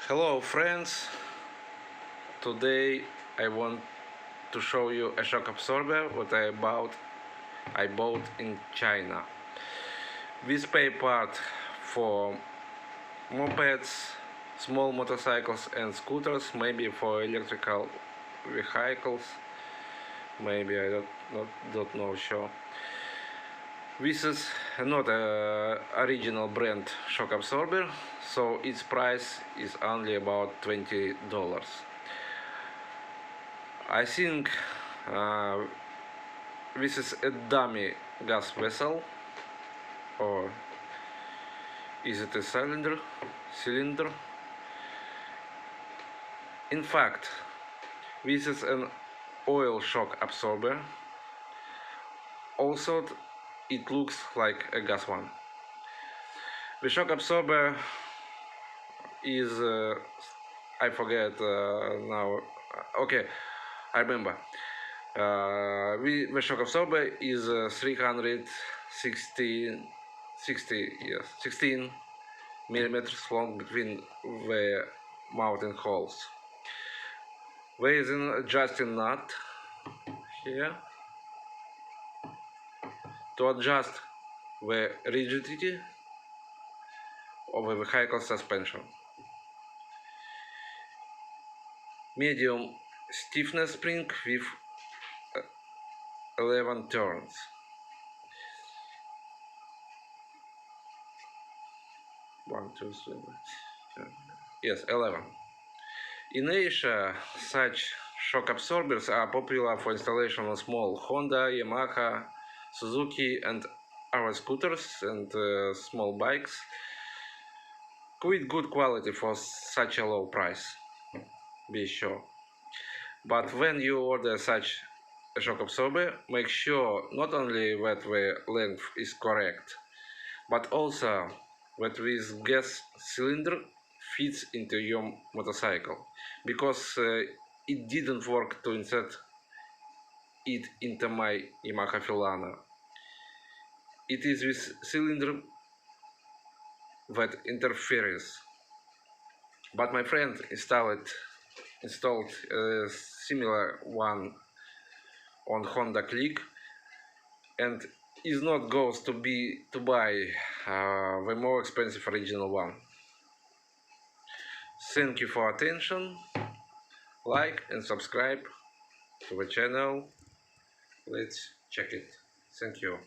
Hello friends, today I want to show you a shock absorber what I bought in China. This spare part for mopeds, small motorcycles and scooters, maybe for electrical vehicles, maybe I don't know sure. This is not a original brand shock absorber, so its price is only about $20. I think this is a dummy gas vessel, or is it a cylinder? In fact, this is an oil shock absorber. Also, it looks like a gas one. The shock absorber is I forget now. Okay, I remember. The shock absorber is 16 millimeters long between the mounting holes. There is an adjusting nut here to adjust the rigidity of the vehicle suspension. Medium stiffness spring with 11 turns. Yes, 11. In Asia, such shock absorbers are popular for installation on small Honda, Yamaha, Suzuki and our scooters and small bikes, with good quality for such a low price, be sure. But when you order such a shock absorber, make sure not only that the length is correct, but also that this gas cylinder fits into your motorcycle, because it didn't work to insert it into my Yamaha Filana. It is this cylinder that interferes. But my friend installed a similar one on Honda Click, and is not goes to buy the more expensive original one. Thank you for attention. Like and subscribe to the channel. Let's check it. Thank you.